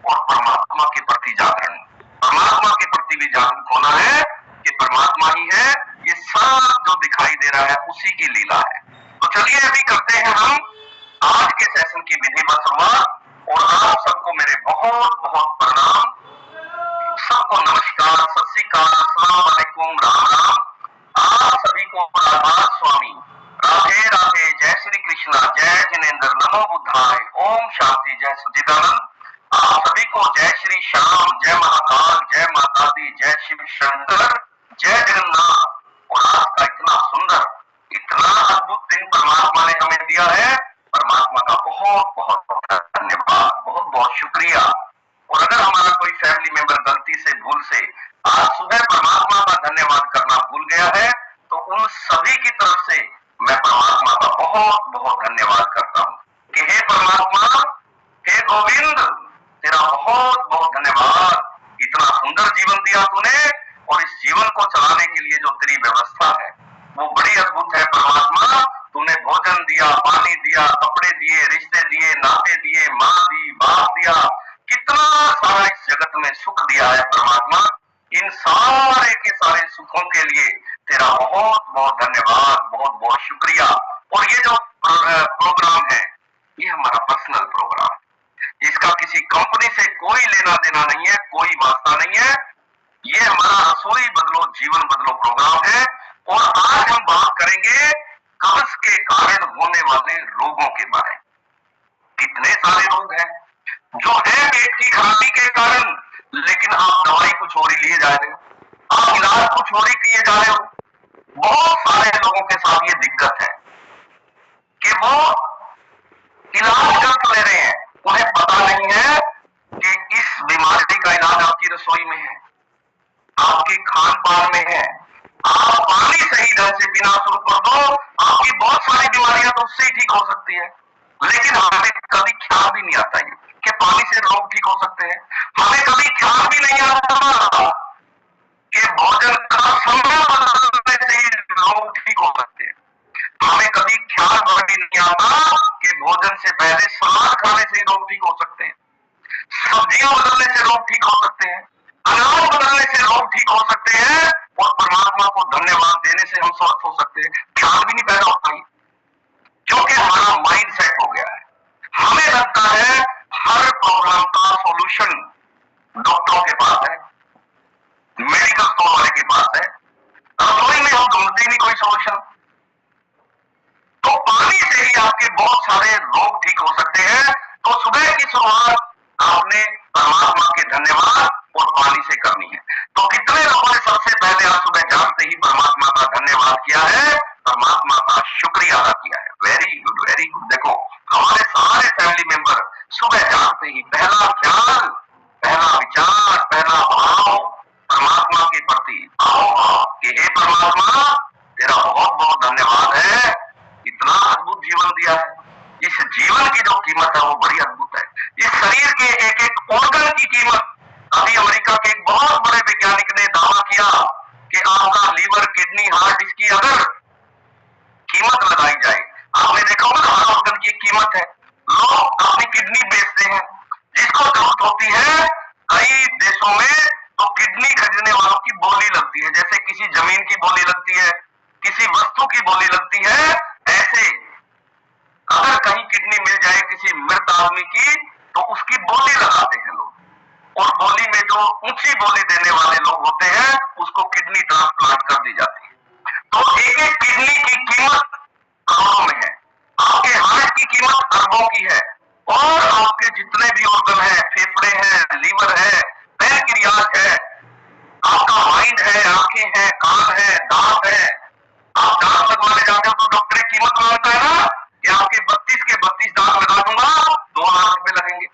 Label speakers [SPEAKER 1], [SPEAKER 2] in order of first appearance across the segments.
[SPEAKER 1] और परमात्मा के प्रति जागरण, परमात्मा के प्रति भी जागरूक होना है कि परमात्मा ही है, ये सब जो दिखाई दे रहा है उसी की लीला है। तो चलिए अभी करते हैं हम आज के सेशन की विधिवत शुरुआत। और आप सबको मेरे बहुत बहुत प्रणाम, सबको नमस्कार, सत श्री अकाल, अस्सलाम वालेकुम, राम राम। आप सभी को राधा स्वामी, राधे राधे, जय श्री कृष्णा, जय जिनेन्द्र, नमो बुद्धाय, ओम शांति, जय सच्चिदानंद। आप सभी को जय श्री श्याम, जय महाकाल, जय माता दी, जय शिव शंकर, जय जगन्नाथ। और आज का इतना सुंदर, इतना अद्भुत दिन परमात्मा ने हमें दिया है, परमात्मा का बहुत बहुत धन्यवाद, बहुत बहुत शुक्रिया। और अगर हमारा कोई फैमिली मेंबर गलती से, भूल से आज सुबह परमात्मा का धन्यवाद करना भूल गया है, तो उन सभी की तरफ से मैं परमात्मा का बहुत बहुत धन्यवाद करता हूँ कि हे परमात्मा, हे गोविंद, तेरा बहुत बहुत धन्यवाद। इतना सुंदर जीवन दिया तूने, और इस जीवन को चलाने के लिए जो तेरी व्यवस्था है वो बड़ी अद्भुत है परमात्मा। तूने भोजन दिया, पानी दिया, कपड़े दिए, रिश्ते दिए, नाते दिए, माँ दी, बाप दिया, कितना सारा इस जगत में सुख दिया है परमात्मा। इन सारे के सारे सुखों के लिए तेरा बहुत बहुत धन्यवाद, बहुत बहुत शुक्रिया। और ये जो प्रोग्राम है, ये हमारा पर्सनल प्रोग्राम है, इसका किसी कंपनी से कोई लेना देना नहीं है, कोई वास्ता नहीं है। ये हमारा रसोई बदलो जीवन बदलो प्रोग्राम है। और आज हम बात करेंगे कब्ज के कारण होने वाले रोगों के बारे में। कितने सारे रोग हैं जो है पेट की खराबी के कारण, लेकिन आप दवाई कुछ और ही लिए जा रहे हो, आप इलाज कुछ और ही किए जा रहे हो। बहुत सारे लोगों के साथ ये दिक्कत है कि वो इलाज गलत ले रहे हैं, उन्हें पता नहीं है कि इस बीमारी का इलाज आपकी रसोई में है, आपके खान पान में है। आप पानी सही ढंग से पीना शुरू कर दो, आपकी बहुत सारी बीमारियां तो उससे ही ठीक हो सकती है। लेकिन हमें कभी ख्याल भी नहीं आता है कि पानी से रोग ठीक हो सकते हैं। हमें कभी ख्याल भी नहीं आता कि भोजन का समय बदलने से ही रोग ठीक हो सकते हैं। हमें कभी ख्याल भी नहीं आता कि भोजन से पहले सलाद खाने से ही रोग ठीक हो सकते हैं, सब्जियां बदलने से रोग ठीक हो सकते हैं, अनाज बदलने से रोग ठीक हो सकते हैं, और परमात्मा को धन्यवाद देने से हम स्वस्थ हो सकते हैं। ख्याल भी नहीं पैदा होता है, क्योंकि हमारा माइंड सेट हो गया है। हमें लगता है हर प्रॉब्लम का सॉल्यूशन डॉक्टरों के पास है, मेडिकल स्टोर वाले के पास है, रसोई में हम ढूंढते नहीं कोई सॉल्यूशन। तो पानी से ही आपके बहुत सारे रोग ठीक हो सकते हैं। तो सुबह की शुरुआत आपने परमात्मा के धन्यवाद और पानी से करनी है। तो कितने लोगों ने सबसे पहले आज सुबह जागते ही परमात्मा का धन्यवाद किया है, परमात्मा का शुक्रिया अदा किया है? Very good, very good. देखो हमारे सारे फैमिली मेंबर सुबह जागते ही पहला ख्याल, पहला विचार, पहला भाव परमात्मा के प्रति आओ कि हे परमात्मा, तेरा बहुत बहुत धन्यवाद है, इतना अद्भुत जीवन दिया है। इस जीवन की जो कीमत है वो बड़ी अद्भुत है। इस शरीर के एक एक ऑर्गन की कीमत, अभी अमेरिका के एक बहुत बड़े वैज्ञानिक ने दावा किया कि आपका लीवर, किडनी, हार्ट, इसकी अगर कीमत लगाई जाए, आपने देखा होगा हर ऑर्गन की कीमत है। लोग अपनी किडनी बेचते हैं, जिसको जरूरत होती है। कई देशों में तो किडनी खरीदने वालों की बोली लगती है, जैसे किसी जमीन की बोली लगती है, किसी वस्तु की बोली लगती है। ऐसे अगर कहीं किडनी मिल जाए किसी मृत आदमी की, तो उसकी बोली लगाते हैं लोग, और बोली में जो ऊंची बोली देने वाले लोग होते हैं उसको किडनी ट्रांसप्लांट कर दी जाती है। तो एक एक किडनी की कीमत करोड़ों में है, आपके हार्ट की कीमत अरबों की है, और आपके जितने भी ऑर्गन है, फेफड़े हैं, लीवर है, पैनक्रियाज है, आपका माइंड है, आंखें हैं, कान है, दांत है। आप दांत लगवाने जाते हो तो डॉक्टर कीमत लगाता है ना कि आपके 32 के 32 दांत लगा दूंगा, 2 लाख रुपए लगेंगे।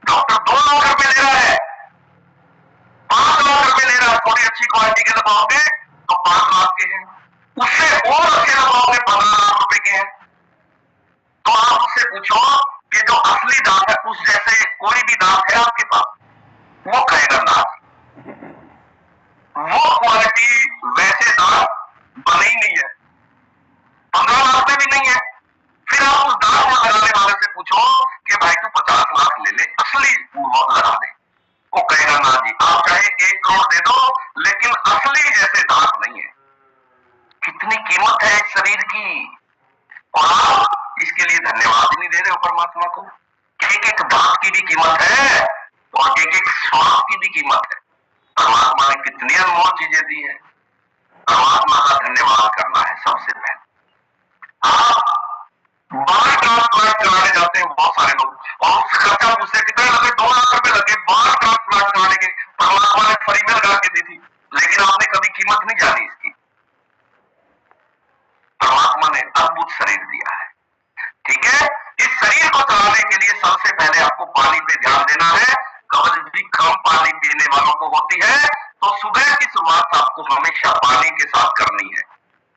[SPEAKER 1] डॉक्टर 2 लाख रुपए ले रहा है, 5 लाख रुपए ले रहा है। थोड़ी अच्छी क्वालिटी के लगवाओगे तो 5 लाख के हैं, उससे और अच्छे लगवाओगे 15 लाख रुपए के हैं। तो आप उससे पूछो कि जो असली दांत है उस जैसे कोई भी दांत है आपके पास, वो कहेगा ना, वो क्वालिटी वैसे दांत बने ही नहीं है, 15 लाख में भी नहीं है। फिर आप उस दांत लगाने वाले से पूछो कि भाई तू 50 लाख ले ले, असली कीमत है और एक एक श्वास की भी कीमत है। परमात्मा ने कितनी अनमोल चीजें दी है, परमात्मा का धन्यवाद करना है सबसे पहले। आप बाल ट्रांसप्लांट कराने जाते हैं बहुत सारे लोग, और उस खर्चा मुझसे कितने लगे, 2 लाख रुपए लगे बाल ट्रांसप्लांट कराने के। परमात्मा ने फ्री में लगा के दी थी, लेकिन आपने कभी कीमत नहीं जानी इसकी। परमात्मा ने अद्भुत शरीर दिया है, ठीक है। इस शरीर को चलाने के लिए सबसे पहले आपको पानी पे ध्यान देना है। कब्ज भी कम पानी पीने वालों को होती है, तो सुबह की शुरुआत आपको हमेशा पानी के साथ करनी है।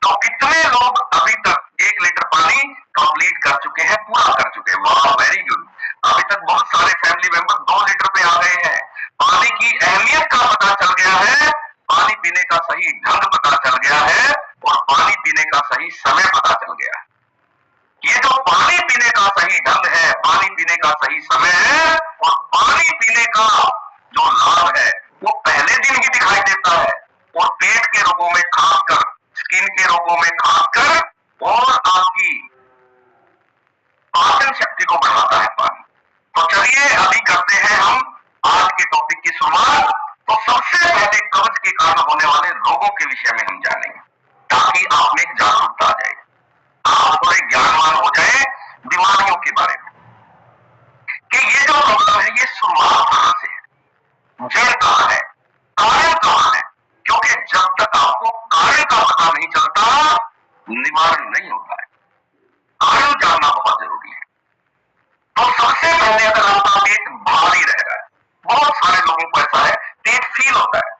[SPEAKER 1] तो कितने लोग अभी तक 1 लीटर पानी कंप्लीट कर चुके हैं, पूरा कर चुके हैं? वाह, वेरी गुड। अभी तक बहुत सारे फैमिली मेंबर 2 लीटर पे आ गए हैं। पानी की अहमियत का पता चल गया है, पानी पीने का सही ढंग पता चल गया है, और पानी पीने का सही समय पता चल गया है। ये जो पानी पीने का सही ढंग है, पानी पीने का सही समय है, और पानी पीने का जो लाभ है वो पहले दिन ही दिखाई देता है। और पेट के रोगों में खासकर, स्किन के रोगों में खासकर, और आपकी पाचन शक्ति को बढ़ाता है पानी। तो चलिए अभी करते हैं हम आज के टॉपिक की शुरुआत। तो सबसे पहले कब्ज के कारण होने वाले रोगों के विषय में हम जानेंगे, ताकि आप में जागरूकता आ जाए, आप थोड़े ज्ञानवान हो जाए बीमारियों के बारे में, कि ये जो प्रॉब्लम है ये शुरुआत कहां से है, जड़ कहां है, कारण कहां है। क्योंकि जब तक आपको कारण का पता नहीं चलता, निवारण नहीं होता है। कारण जानना बहुत जरूरी है। तो सबसे पहले अगर आपका पेट भारी रह रहा है, बहुत सारे लोगों को ऐसा है, पेट फील होता है।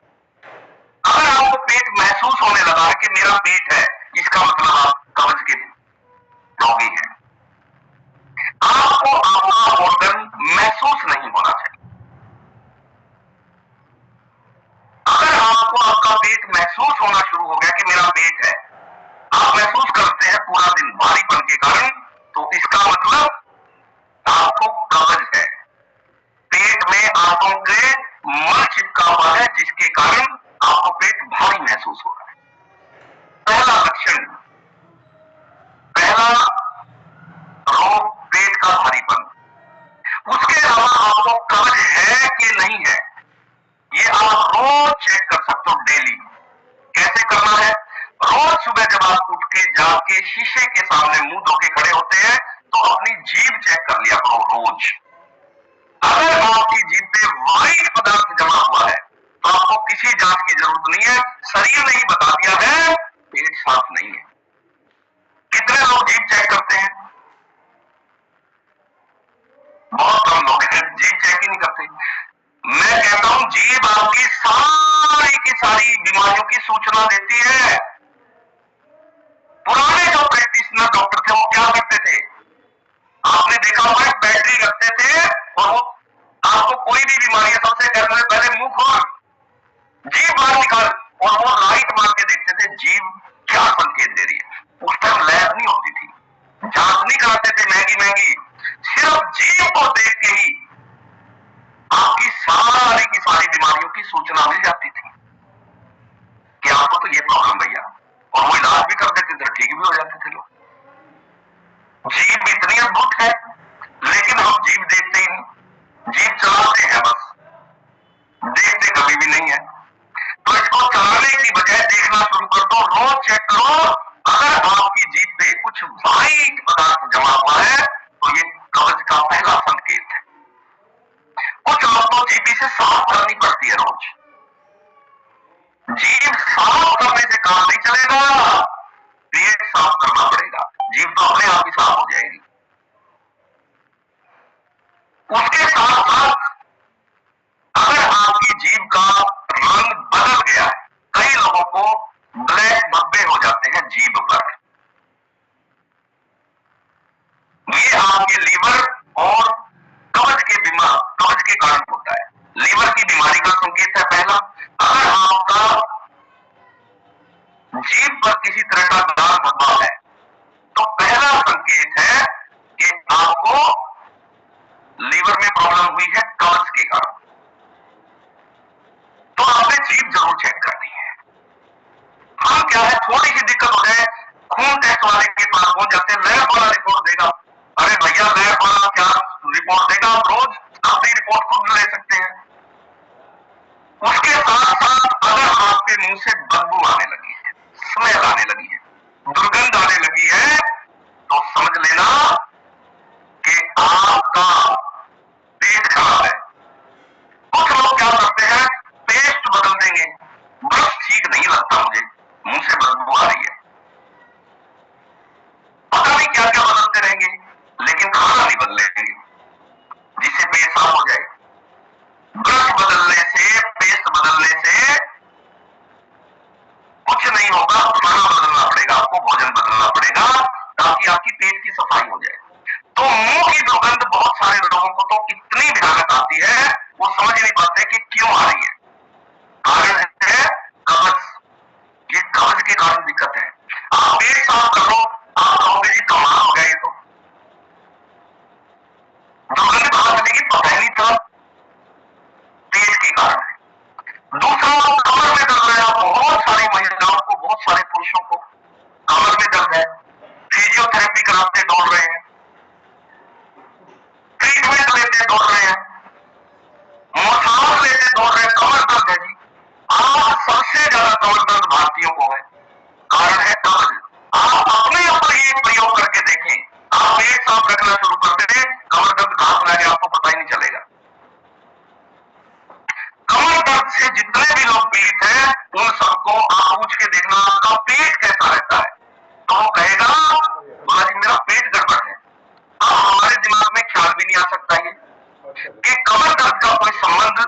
[SPEAKER 1] अगर आपको पेट महसूस होने लगा है कि मेरा पेट है, इसका मतलब आप कब्ज के रोगी हैं। आपको आपका ऑर्गन महसूस नहीं होना चाहिए। अगर आपको आपका पेट महसूस होना शुरू हो गया कि मेरा पेट है, आप महसूस करते हैं पूरा दिन भारीपन के कारण, तो इसका मतलब आपको कब्ज है। पेट में आंतों के मल चिपका हुआ है, जिसके कारण आपको पेट भारी महसूस हो रहा है। पहला लक्षण, पहला रोग पेट का भारीपन। उसके अलावा आपको कब्ज है कि नहीं है, ये आप रोज चेक कर सकते हो डेली। कैसे करना है? रोज सुबह जब आप उठ के जाके शीशे के सामने मुंह धो के खड़े होते हैं, तो अपनी जीभ चेक कर लिया करो रोज। अगर आपकी जीभ पे व्हाइट पदार्थ जमा हुआ है, तो आपको किसी जांच की जरूरत नहीं है, शरीर ने ही बता दिया है पेट साफ नहीं है। कितने लोग जीभ चेक करते हैं? बहुत कम लोग हैं, जीभ चेक ही नहीं करते। मैं कहता हूं जीभ आपकी सारी की सारी बीमारियों की सूचना देती है। पुराने जो प्रैक्टिशनर डॉक्टर थे वो क्या करते थे? आपने देखा होगा बैटरी रखते थे, और वो आपको कोई भी बीमारी है सबसे पहले मुंह खोल, जीभ बाहर निकाल, और वो लाइट मार के देखते थे जीभ क्या संकेत दे रही है। उस टाइम लैब नहीं होती थी, जांच नहीं कराते थे महंगी महंगी, सिर्फ जीभ को देख के ही आपकी सारी की सारी बीमारियों की सूचना मिल जाती थी कि आपको तो ये प्रॉब्लम भैया, और वो इलाज भी कर देते थे, ठीक भी हो जाते थे लोग। जीभ इतनी अद्भुत है, लेकिन हम जीभ देखते ही नहीं, जीभ चलाते हैं बस, देखते कभी भी नहीं है। तो इसको चलाने की बजाय देखना शुरू कर दो, रोज चेक करो। अगर आपकी जीभ पे कुछ व्हाइट पदार्थ जमा हुआ है, तो ये कब्ज का पहला संकेत है। कुछ लोग को जीभ से साफ करनी पड़ती है रोज। जीभ साफ करने से काम नहीं चलेगा, पेट साफ करना पड़ेगा, जीभ तो अपने आप ही साफ हो जाएगी। उसके साथ साथ अगर आपकी जीभ का रंग बदल गया है, कई लोगों को ब्लैक धब्बे हो जाते हैं जीभ पर, ये आपके लीवर और कब्ज के कारण होता है। लीवर की बीमारी का संकेत है पहला। अगर आपका जीभ पर किसी तरह का दाग धब्बा है, तो पहला संकेत है कि आपको लीवर में प्रॉब्लम हुई है कब्ज के कारण। तो आपने जीभ जरूर चेक करनी है। हम क्या है, थोड़ी सी दिक्कत हो जाए, खून टेस्ट वाले के पास पहुंच जाते हैं, लैब वाला रिपोर्ट देगा। अरे भैया लैब वाला क्या रिपोर्ट देगा? आप रोज अपनी समझ नहीं पाते कि क्यों आ रही है। कारण है कब्ज। ये कब्ज के कारण दिक्कत है। आप पेट साफ कर लो, आप कहोगे जी कमाल हो गया, ये तो दुर्गंध बाहर चलेगी, पता ही नहीं था, पेट के कारण है। दूसरा, कमर में दर्द है। बहुत सारी महिलाओं को, बहुत सारे पुरुषों को कमर में दर्द है, फिजियोथेरेपी कराते दौड़ रहे हैं, ट्रीटमेंट लेते दौड़ रहे हैं, मसाज लेते दौड़ रहे हैं, कमर दर्द है जी। आज सबसे ज्यादा कमर दर्द भारतीयों को है, कारण है कब्ज। आप अपने ऊपर ये प्रयोग करके देखें, आप पेट साफ रखना शुरू कर दें, कमर दर्द कहां चला गया आपको पता ही नहीं चलेगा। कमर दर्द से जितने भी लोग पीड़ित हैं, उन सबको आप पूछ के देखना आपका पेट कैसा रहता है, तो वो कहेगा बोला जी मेरा पेट गड़बड़ है। अब हमारे दिमाग में ख्याल भी नहीं आ सकता है कि कमर दर्द का कोई संबंध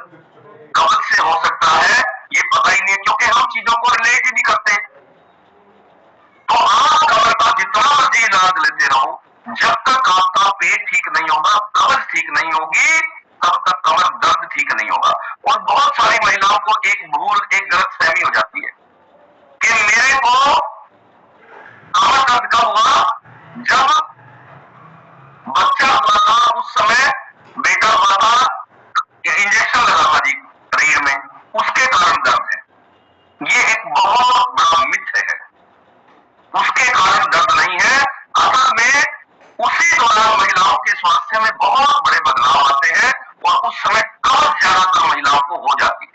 [SPEAKER 1] कब्ज से हो सकता है, ये पता ही नहीं है, क्योंकि हम चीजों को रिलेट ही नहीं करते। तो आप कमर का जितना मर्जी इलाज लेते रहो, जब तक आपका पेट ठीक नहीं होगा, कब्ज ठीक नहीं होगी, तब तक कमर दर्द ठीक नहीं होगा। और बहुत सारी महिलाओं को एक भूल, एक गलतफहमी हो जाती है कि मेरे को कमर दर्द कब हुआ, जब बच्चा हुआ था, उस समय बेटा हुआ था, इंजेक्शन लगा था जी शरीर में, उसके कारण दर्द है। ये एक बहुत बड़ा मिथ है, उसके कारण दर्द नहीं है। असल में उसी दौरान महिलाओं के स्वास्थ्य में बहुत बड़े बदलाव आते हैं और उस समय कब्ज ज्यादातर महिलाओं को हो जाती है।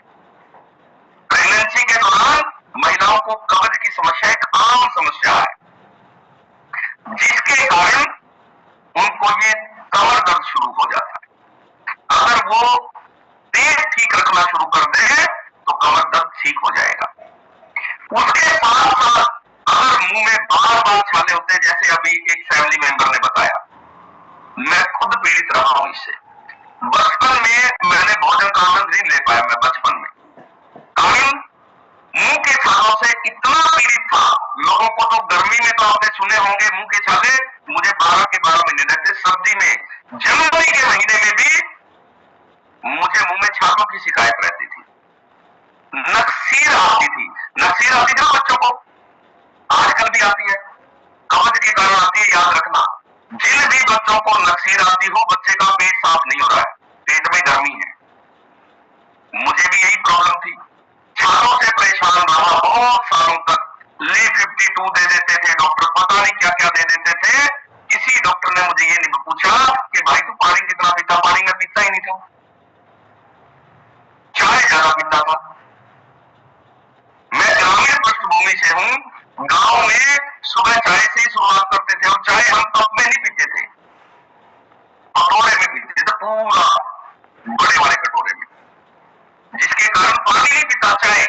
[SPEAKER 1] प्रेगनेंसी के दौरान महिलाओं को कब्ज की समस्या एक आम समस्या है, जिसके कारण उनको ये कमर दर्द शुरू हो जाता है। अगर वो पेट ठीक रखना शुरू कर दे तो कमर दर्द ठीक हो जाएगा। उसके साथ साथ अगर मुंह में बार बार छाले होते हैं, जैसे अभी एक फैमिली मेंबर ने बताया, मैं खुद पीड़ित रहा हूं इससे। बचपन में मैंने भोजन का आनंद नहीं ले पाया, मैं बचपन में, कारण मुंह के छालों से इतना पीड़ित था। लोगों को तो गर्मी में तो आपने सुने होंगे मुंह के छाले, मुझे 12 के 12 महीने रहते। सर्दी में, जनवरी के महीने में भी मुझे मुंह में छालों की शिकायत रहती थी, नक्सीर आती थी। नक्सीर आती थी ना बच्चों को, आजकल भी आती है, कब्ज के कारण आती है, याद रखना। जिन भी बच्चों को नक्सीर आती हो, बच्चे का पेट साफ नहीं हो रहा है, पेट में गर्मी है। मुझे भी यही प्रॉब्लम थी, छालों से परेशान रहा बहुत सालों तक। Li52 दे देते थे डॉक्टर, पता नहीं क्या क्या दे देते थे। किसी डॉक्टर ने मुझे ये नहीं पूछा कि भाई तू पानी कितना पीता, पानी में पीता ही नहीं था, चाय ज्यादा पीता था। मैं ग्रामीण पृष्ठभूमि से हूं, गांव में सुबह चाय से ही शुरुआत करते थे, और चाय हम कप में नहीं पीते थे, कटोरे में पीते थे, पूरा बड़े बड़े कटोरे में, जिसके कारण पानी नहीं पीता, चाय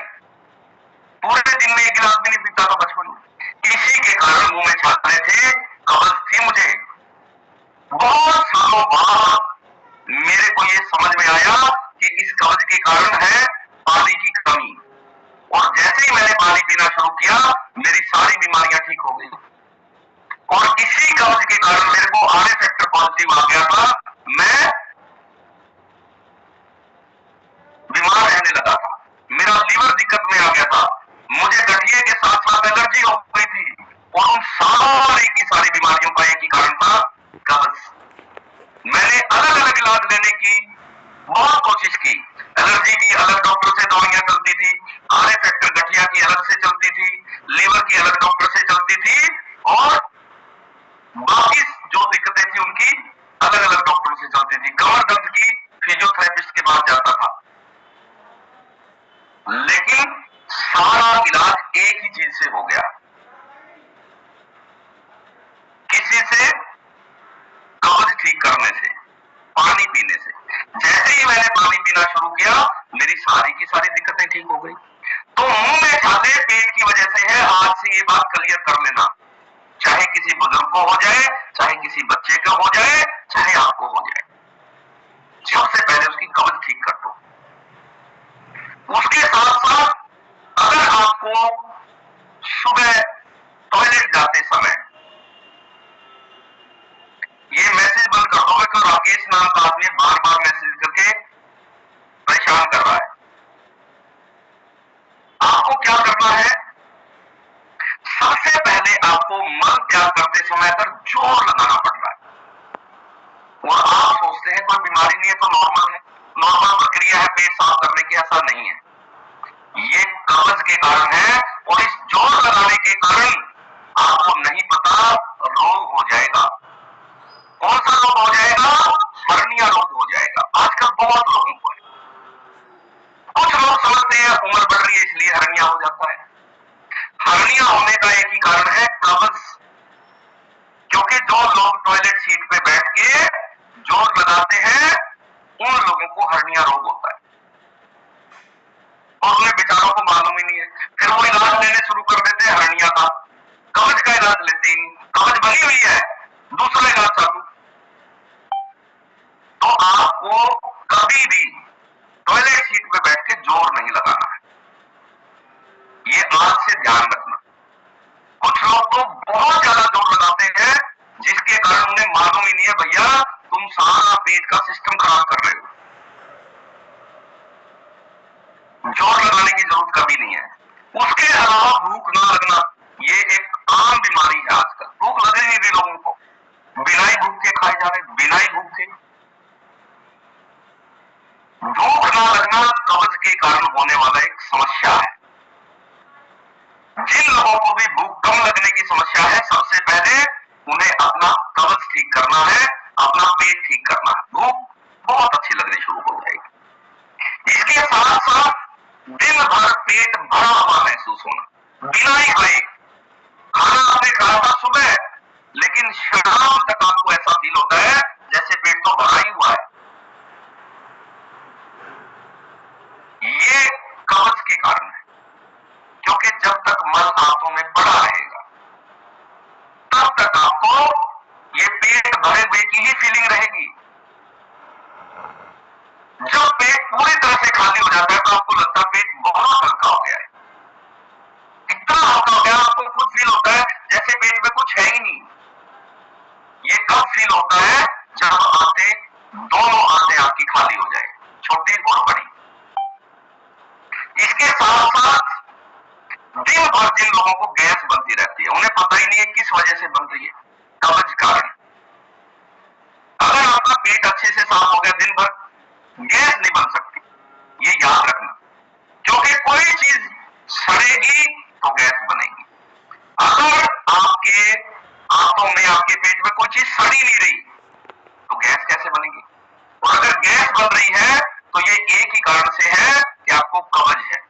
[SPEAKER 1] पूरे दिन में एक गिलास भी नहीं पीता था बचपन में। इसी के कारण मुंह में छाले थे, कब्ज थी मुझे। बहुत सालों बाद मेरे को ये समझ में आया कि इस कब्ज के कारण है पानी की कमी, और जैसे ही मैंने पानी पीना शुरू किया, मेरी सारी बीमारियां ठीक हो गई। और इसी कब्ज के कारण मेरे को आरए फैक्टर पॉजिटिव आ गया था, मैं बीमार रहने लगा था, मेरा लीवर दिक्कत में आ गया था, मुझे गठिए के साथ साथ एलर्जी हो गई थी, और उन सारी की सारी बीमारियों का एक ही कारण था, कब्ज। मैंने अलग अलग इलाज लेने की बहुत कोशिश की, एलर्जी की अलग डॉक्टर से दवाइयां चलती थी, आरए फैक्टर गठिया की अलग से चलती थी, लीवर की अलग डॉक्टर से चलती थी, और बाकी जो दिक्कतें थी उनकी अलग अलग डॉक्टर से चलती थी। कमर दर्द की फिजियोथेरेपिस्ट के पास जाता था, लेकिन सारा इलाज एक ही चीज से हो गया, किसी से कब्ज ठीक करने से, पानी पीने से। जैसे ही मैंने पानी पीना शुरू किया, मेरी सारी की सारी दिक्कतें ठीक हो गई। तो मुंह में छाले पेट की वजह से है, आज से ये बात क्लियर कर लेना, चाहे किसी बुजुर्ग को हो जाए, चाहे किसी बच्चे को हो जाए, चाहे आपको हो जाए, सबसे पहले उसकी कब्ज ठीक कर दो। उसके साथ साथ अगर आपको सुबह टॉयलेट जाते समय, ये मैसेज बंद कर दोगे तो राकेश नाम का आदमी बार बार मैसेज करके जोर लगाना पड़ रहा है। और आप सोचते हैं कोई बीमारी नहीं है तो नॉर्मल है, नॉर्मल प्रक्रिया है पेट साफ करने की, ऐसा नहीं है। ये कब्ज के कारण है और इस जोर लगाने के कारण आपको नहीं पता रोग हो जाएगा। कौन सा रोग हो जाएगा? हर्निया रोग हो जाएगा। आजकल बहुत लोगों को है। कुछ लोग समझते हैं उम्र बढ़ रही है इसलिए हर्निया हो जाता है। हर्निया होने का एक ही कारण है, कब्ज। क्योंकि जो लोग टॉयलेट सीट पे बैठ के जोर लगाते हैं उन लोगों को हर्निया रोग होता है और उन्हें बेचारों को मालूम ही नहीं है। फिर वो इलाज लेने शुरू कर देते हैं हर्निया का, कब्ज का इलाज लेते ही नहीं। कब्ज बनी हुई है, दूसरा इलाज चालू। तो आपको कभी भी टॉयलेट सीट पे बैठ के जोर नहीं लगाना है, ये आज से ध्यान रखना। कुछ लोग तो बहुत ज्यादा जोर लगाते हैं जिसके कारण उन्हें मालूम ही नहीं है भैया तुम सारा पेट का सिस्टम खराब कर रहे हो। जोर लगाने की जरूरत कभी नहीं है। उसके अलावा भूख ना लगना, ये एक आम बीमारी है आजकल। भूख लगे नहीं भी लोगों को, बिना ही भूख के खाए जा रहे, बिना ही भूख के। भूख ना लगना कब्ज के कारण होने वाला एक समस्या है। जिन लोगों को भी भूख कम लगने की समस्या है, सबसे पहले उन्हें अपना कब्ज ठीक करना है, अपना पेट ठीक करना है। भूख बहुत अच्छी लगनी शुरू हो जाएगी। इसके साथ साथ दिन भर पेट भरा हुआ महसूस होना, बिना ही खाए। खाना आपने खाया था सुबह, लेकिन शाम तक आपको ऐसा फील होता है जैसे पेट तो भरा ही हुआ है। ये कब्ज के कारण है, क्योंकि जब तक मल आंतों में पड़ा रहेगा तब तक आपको ये पेट भरे हुए की ही फीलिंग रहेगी। जब पेट पूरी तरह से खाली हो जाता है तो आपको लगता है पेट बहुत हल्का हो गया है। इतना हल्का हो गया आपको खुद फील होता है जैसे पेट में कुछ है ही नहीं। ये कब फील होता है? जब दोनों आंतें आपकी खाली हो जाए, छोटी और बड़ी। इसके साथ साथ दिन भर जिन लोगों को गैस बनती रहती है, उन्हें पता ही नहीं है किस वजह से बन रही है, कब्ज कारण। अगर आपका पेट अच्छे से साफ हो गया, दिन भर गैस नहीं बन सकती, ये याद रखना। क्योंकि कोई चीज सड़ेगी तो गैस बनेगी। अगर आपके आंतों में, आपके पेट में कोई चीज सड़ी नहीं रही तो गैस कैसे बनेगी? और अगर गैस बन रही है तो ये एक ही कारण से है कि आपको कब्ज है।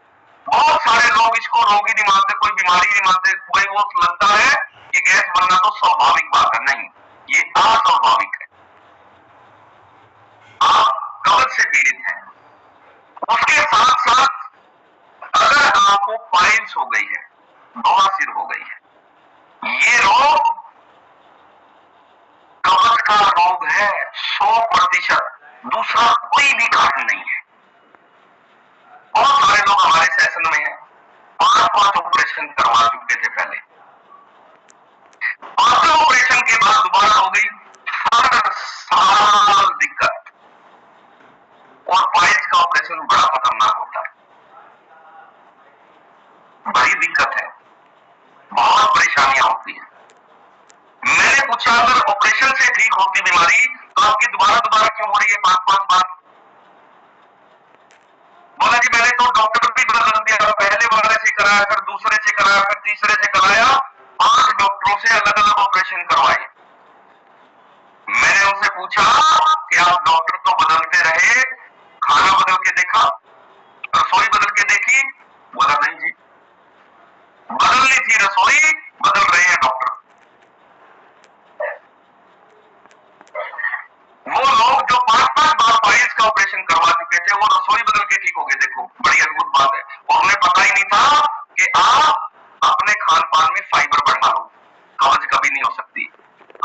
[SPEAKER 1] बहुत सारे लोग इसको रोग ही नहीं मानते, कोई बीमारी नहीं मानते। कोई वो लगता है कि गैस बनना तो स्वाभाविक बात है। नहीं, ये अस्वाभाविक है। आप कब्ज से पीड़ित हैं। उसके साथ साथ अगर आपको पाइल्स हो गई है, बवासीर हो गई है, ये रोग कब्ज का रोग है 100%। दूसरा कोई भी कारण नहीं है। बहुत सारे लोग हमारे सेशन में हैं, 5 ऑपरेशन करवा चुके थे पहले। 5 ऑपरेशन के बाद दोबारा हो गई, हर साल दिक्कत। और पाइल्स का ऑपरेशन बड़ा खतरनाक होता है, बड़ी दिक्कत है, बहुत परेशानियां होती है। मैंने पूछा अगर ऑपरेशन से ठीक होती बीमारी तो आपकी दोबारा क्यों हो रही है 5 बार? बोला जी मैंने तो डॉक्टर भी बदल दिया, पहले वाले से कराया, फिर दूसरे से कराया, फिर तीसरे से कराया, 5 डॉक्टरों से अलग अलग ऑपरेशन करवाए। मैंने उनसे पूछा कि आप डॉक्टर तो बदलते रहे, खाना बदल के देखा, रसोई बदल के देखी? बोला नहीं जी, बदलनी थी रसोई, बदल रहे हैं डॉक्टर। वो लोग जो 5 बार पाइल्स का ऑपरेशन करवा चुके थे वो रसोई बदल के ठीक हो गए। देखो बड़ी अद्भुत बात है। और उन्हें पता ही नहीं था कि आप अपने खान पान में फाइबर बढ़ा लो, कब्ज कभी नहीं हो सकती।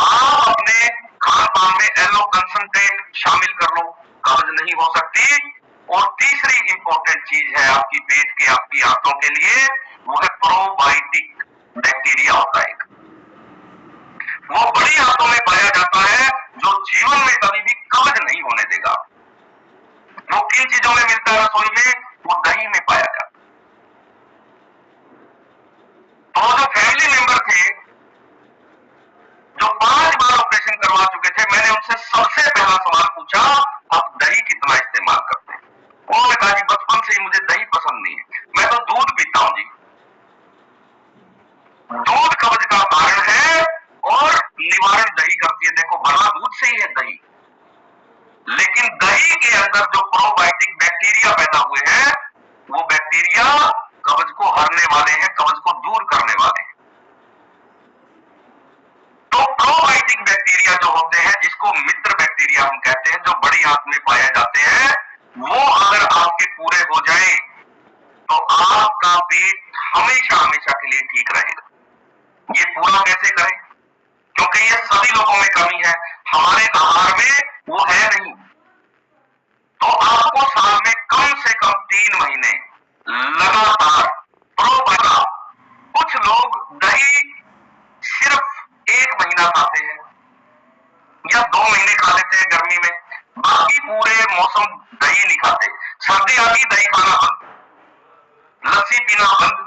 [SPEAKER 1] आप अपने खान पान में एलो कंसंट्रेट शामिल कर लो, कब्ज नहीं हो सकती। और तीसरी इंपॉर्टेंट चीज है आपकी पेट के, आपकी आंतों के लिए, वो है प्रोबायोटिक बैक्टीरिया होता है। वो बड़ी आंतों में पाया जाता है जो जीवन में कभी भी कब्ज नहीं होने देगा। वो किन चीजों में मिलता है रसोई में? वो दही में पाया जाता है। तो जो फैमिली मेंबर थे जो 5 बार जो प्रोबायोटिक बैक्टीरिया पैदा हुए हैं वो बैक्टीरिया कब्ज को हरने वाले हैं, कब्ज को दूर करने वाले हैं। तो प्रोबायोटिक बैक्टीरिया जो होते हैं, जिसको मित्र बैक्टीरिया हम कहते हैं, जो बड़ी आंत में पाए जाते हैं, वो अगर आपके पूरे हो जाए तो आपका पेट हमेशा हमेशा के लिए ठीक रहेगा। ये पूरा कैसे करें? क्योंकि ये सभी लोगों में कमी है, हमारे आहार में वो है नहीं। तो आपको साल में कम से कम 3 महीने लगातार प्रोबायोटिक, कुछ लोग दही सिर्फ 1 महीना खाते हैं या 2 महीने खा लेते हैं गर्मी में, बाकी पूरे मौसम दही नहीं खाते। सर्दी आ गई दही खाना बंद, लस्सी पीना बंद।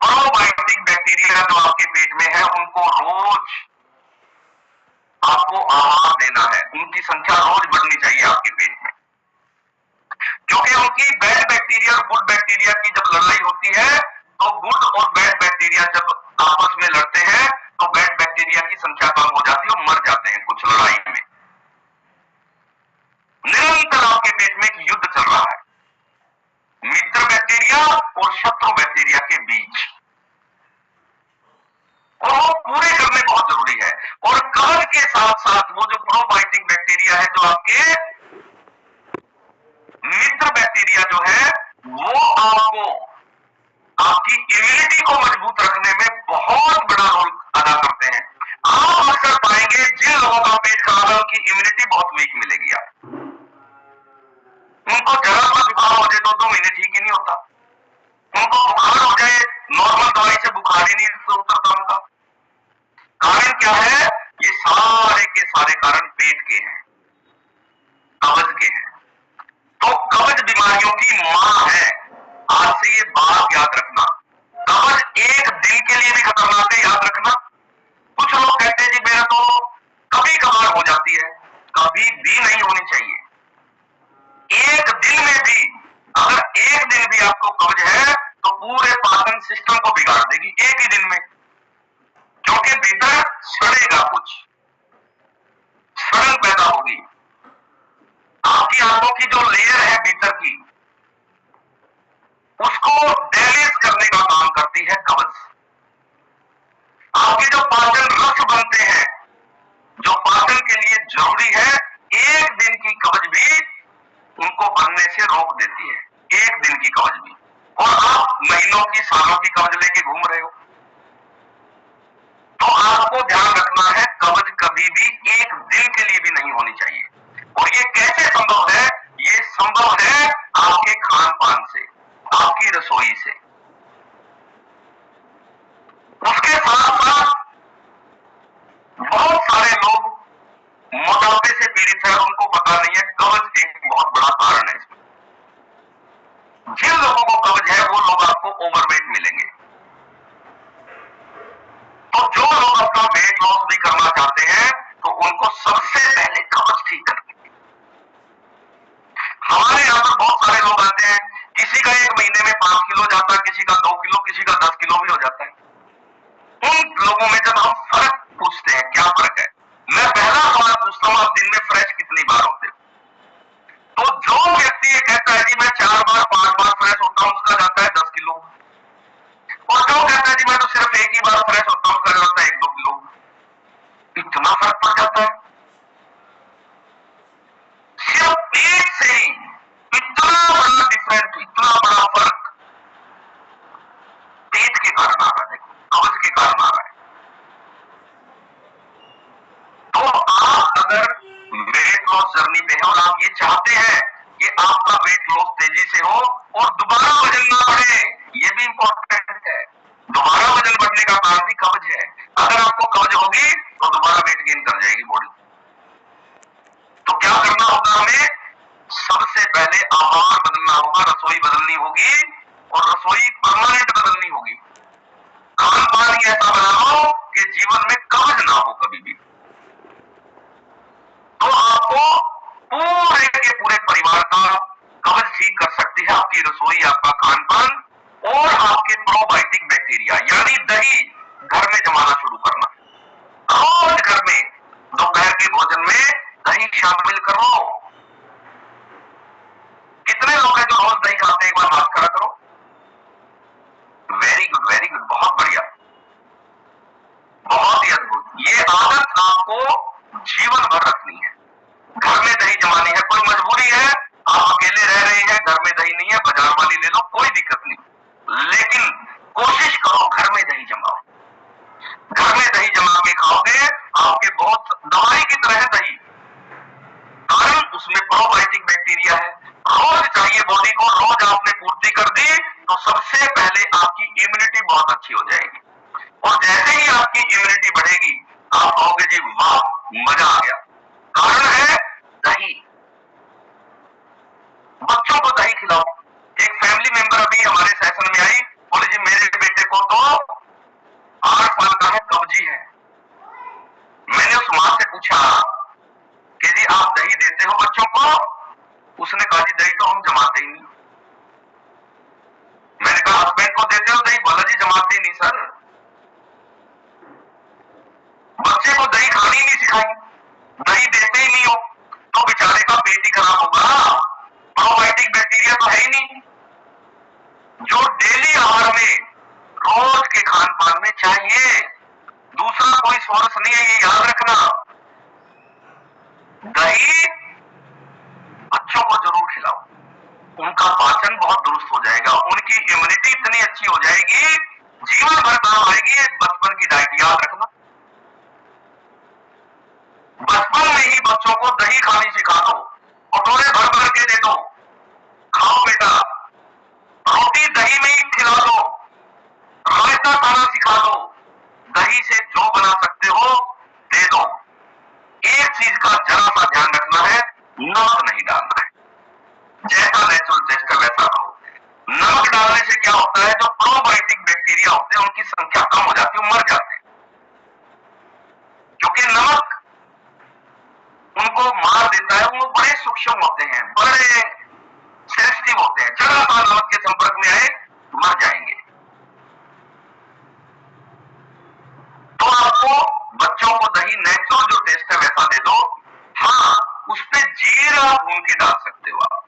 [SPEAKER 1] प्रोबायोटिक बैक्टीरिया जो आपके पेट में है उनको रोज आपको आहार देना है, उनकी संख्या रोज बढ़नी चाहिए आपके पेट में, क्योंकि उनकी बैड बैक्टीरिया और गुड बैक्टीरिया की जब लड़ाई होती है तो गुड और बैड बैक्टीरिया जब आपस में लड़ते हैं तो बैड बैक्टीरिया की संख्या कम हो जाती है और मर जाते हैं कुछ लड़ाई में। निरंतर आपके पेट में एक युद्ध चल रहा है मित्र बैक्टीरिया और शत्रु बैक्टीरिया के बीच, और वो पूरे करने बहुत जरूरी है। और कब्ज के साथ साथ वो जो प्रोबायोटिक बैक्टीरिया है, जो आपके मित्र बैक्टीरिया जो है, वो आपको आपकी इम्यूनिटी को मजबूत रखने में बहुत बड़ा रोल अदा करते हैं। आप अक्सर पाएंगे जिन लोगों का पेट खराब है उनकी इम्यूनिटी बहुत वीक मिलेगी आपको। उनको जरा सा बुखार हो जाए 2 महीने ठीक ही नहीं होता, उनको बुखार हो जाए नॉर्मल दवाई से बुखार ही नहीं उतरता उनका। कारण क्या है? ये सारे के सारे कारण पेट के हैं, कब्ज के हैं। तो कब्ज बीमारियों की मां है, आज से ये बात याद रखना। कब्ज एक दिन के लिए भी खतरनाक है, याद रखना। कुछ लोग कहते हैं जी मेरा तो कभी कभार हो जाती है, कभी भी नहीं होनी चाहिए। एक दिन में भी अगर एक दिन भी आपको कब्ज है तो पूरे पाचन सिस्टम को बिगाड़ देगी एक ही दिन में, क्योंकि भीतर सड़ेगा, कुछ सड़न पैदा होगी। आपकी आंतों की जो लेयर है भीतर की, उसको डैमेज करने का काम करती है कब्ज। आपके जो पाचन रस बनते हैं, जो पाचन के लिए जरूरी है, एक दिन की कब्ज भी उनको बनने से रोक देती है, एक दिन की कब्ज भी। और आप महीनों की सालों की कब्ज लेके घूम रहे हो। तो आपको ध्यान रखना है, कब्ज कभी भी एक दिन के लिए भी नहीं होनी चाहिए। और ये कैसे संभव है? ये संभव है आपके खान पान से, आपकी रसोई से। उसके साथ साथ बहुत सारे लोग मोटापे से पीड़ित है, उनको पता नहीं है कब्ज एक बहुत बड़ा कारण है इसमें। जिन लोगों को कब्ज है वो लोग आपको ओवरवेट मिलेंगे। तो जो लोग अपना वेट लॉस भी करना चाहते हैं तो उनको सबसे पहले कब्ज ठीक करनी है। हमारे यहां पर बहुत सारे लोग आते हैं, किसी का 1 महीने में 5 किलो जाता है, किसी का 2 किलो, किसी का 10 किलो भी हो जाता है। उन लोगों में जब हम फर्क पूछते हैं क्या फर्क है, मैं पहला सवाल पूछता हूं, आप दिन में फ्रेश कितनी बार होते हो? तो जो व्यक्ति ये कहता है जी मैं 4 बार 5 बार फ्रेश होता हूं, उसका जाता है 10 किलो। और जो कहता है जी मैं तो सिर्फ एक ही बार फ्रेश होता हूं, उसका जाता है 1-2 किलो। इतना फर्क पड़ जाता है सिर्फ पेट से ही, इतना बड़ा डिफरेंट, इतना बड़ा फर्क पेट के कारण आ रहा है, कब्ज के कारण आ रहा है। तो आप अगर वेट लॉस जर्नी पे है और आप ये चाहते हैं कि आपका वेट लॉस तेजी से हो और दोबारा वजन ना बढ़े, ये भी इंपॉर्टेंट है। दोबारा वजन बढ़ने का कारण भी कब्ज है। अगर आपको कब्ज होगी तो दोबारा वेट गेन कर जाएगी बॉडी। तो क्या करना होगा हमें? सबसे पहले आहार बदलना होगा, रसोई बदलनी होगी, और रसोई परमानेंट बदलनी होगी। खान पान ही ऐसा बनाओ कि जीवन में कब्ज ना हो कभी भी। तो आपको पूरे के पूरे परिवार का कब्ज ठीक कर सकती है आपकी रसोई, आपका खान पान और आपके प्रोबायोटिक बैक्टीरिया, यानी दही घर में जमाना शुरू करना। रोज घर में दोपहर के भोजन में दही शामिल करो। पूर्ति कर दी तो सबसे पहले आपकी इम्यूनिटी बहुत अच्छी हो जाएगी। और जैसे ही आपकी इम्यूनिटी बढ़ेगी आप कहोगे जी वाह मजा आ गया। कारण है दही। बच्चों को दही खिलाओ। एक फैमिली मेंबर अभी हमारे सेशन में आई, बोले जी मेरे बेटे को तो 8 साल का है, कब्जी है। मैंने उस मां से पूछा कि जी आप दही देते हो बच्चों को? उसने कहा जी दही तो हम जमाते ही नहीं। मैंने कहा हस्बैंड को देते हो दही? बोला जी जमाते ही नहीं सर। बच्चे को दही खानी नहीं सिखाई, दही देते ही नहीं हो तो बेचारे का पेट ही खराब होगा। प्रोबायोटिक बैक्टीरिया तो है ही नहीं जो डेली आहार में रोज के खान पान में चाहिए। दूसरा कोई सोर्स नहीं है, ये याद रखना। दही बच्चों को जरूर खिलाओ, उनका पाचन बहुत दुरुस्त हो जाएगा, उनकी इम्यूनिटी इतनी अच्छी हो जाएगी, जीवन भर काम आएगी। बचपन की डाइट याद रखना। बचपन में ही बच्चों को दही खानी सिखा दो, कटोरे भर भर के दे दो, खाओ बेटा। रोटी दही में ही खिला दो, रायता खाना सिखा दो, दही से जो बना सकते हो दे दो। एक चीज का जरा सा ध्यान रखना है, नमक नहीं डालना है। जैसा नेचुरल टेस्ट है वैसा खाओ। नमक डालने से क्या होता है, जो प्रोबायोटिक बैक्टीरिया होते हैं उनकी संख्या कम हो जाती है, मर जाते हैं। क्योंकि नमक उनको मार देता है, वो बड़े सूक्ष्म होते हैं, बड़े सेंसिटिव होते हैं, जरा सा नमक के संपर्क में आए मर जाएंगे। तो आपको बच्चों को दही नेचुरल जो टेस्ट है वैसा दे दो। हाँ, उस पे जीरा भून के डाल सकते हो आप,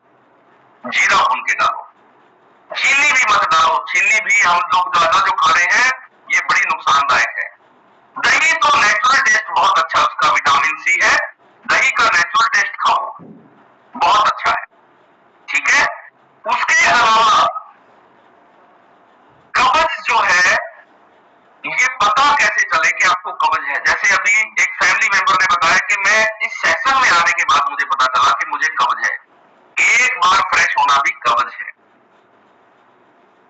[SPEAKER 1] जीरा भून के डालो। चीनी भी मत डालो, चीनी भी हम लोग ज्यादा जो खा रहे हैं ये बड़ी नुकसानदायक है। दही तो नेचुरल टेस्ट बहुत अच्छा, उसका विटामिन सी है, दही का नेचुरल टेस्ट खाओ, बहुत अच्छा है। ठीक है। उसके अलावा कब्ज जो है, ये पता कैसे चले कि आपको कब्ज है? जैसे अभी एक फैमिली मेंबर ने बताया कि मैं इस सेशन में आने के बाद मुझे पता चला कि मुझे कब्ज है। एक बार फ्रेश होना भी कब्ज है।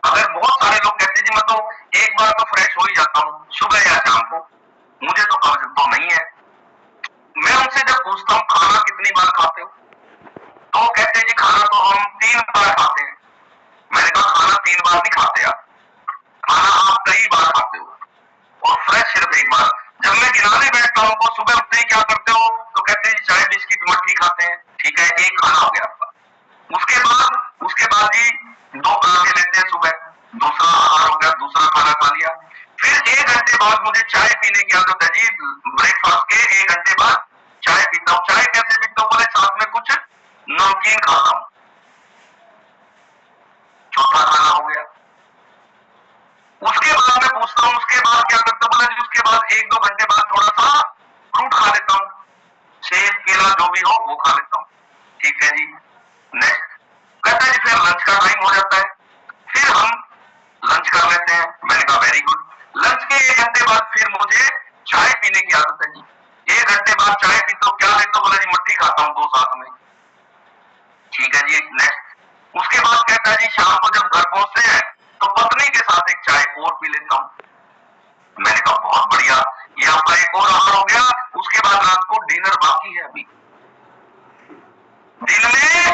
[SPEAKER 1] अगर बहुत सारे लोग कहते जी मैं तो एक बार तो फ्रेश हो ही जाता हूं सुबह या शाम को, मुझे तो कब्ज तो नहीं है। मैं उनसे जब पूछता हूं खाना कितनी बार खाते हो, तो कहते जी खाना तो हम 3 बार खाते हैं। मैंने कहा खाना 3 बार नहीं खाते आप, खाना आप कई बार खाते हो और फ्रेश सिर्फ एक बार। जब मैं गिनाने बैठता हूं तो सुबह उठते ही क्या करते हो, तो कहते हैं चाय बिस्किट मट्ठी खाते हैं। ठीक है, एक खाना हो गया आपका। उसके बाद ही 2 पराठे लेते हैं सुबह, दूसरा आहार हो गया, दूसरा खाना खा लिया। फिर 1 घंटे बाद मुझे चाय पीने की आदत है जी, ब्रेकफास्ट के 1 घंटे बाद चाय पीता हूँ। चाय कैसे पीता हूँ, बोले साथ में कुछ नमकीन खाता हूँ। चौथा खाना हो गया। उसके बाद मैं पूछता हूँ उसके बाद क्या करता हूँ, बोला जी उसके बाद 1-2 घंटे बाद थोड़ा सा फ्रूट खा लेता हूँ, सेब केला जो भी हो वो खा लेता हूँ। ठीक है जी, नेक्स्ट कहता है जी फिर लंच का टाइम हो जाता है, फिर हम लंच कर लेते हैं। मैंने कहा वेरी गुड। लंच के 1 घंटे बाद फिर मुझे चाय पीने की आदत है जी। 1 घंटे बाद चाय पीता हूँ, क्या लेता हूँ, बोला जी मट्ठी खाता हूँ 2 साथ में। ठीक है जी, नेक्स्ट। उसके बाद कहता है जी शाम को जब घर पहुंचते हैं तो पत्नी के साथ एक चाय और पी लेता हूं। मैंने कहा बहुत बढ़िया, ये आपका एक और आहार हो गया। उसके बाद रात को डिनर बाकी है अभी। दिन में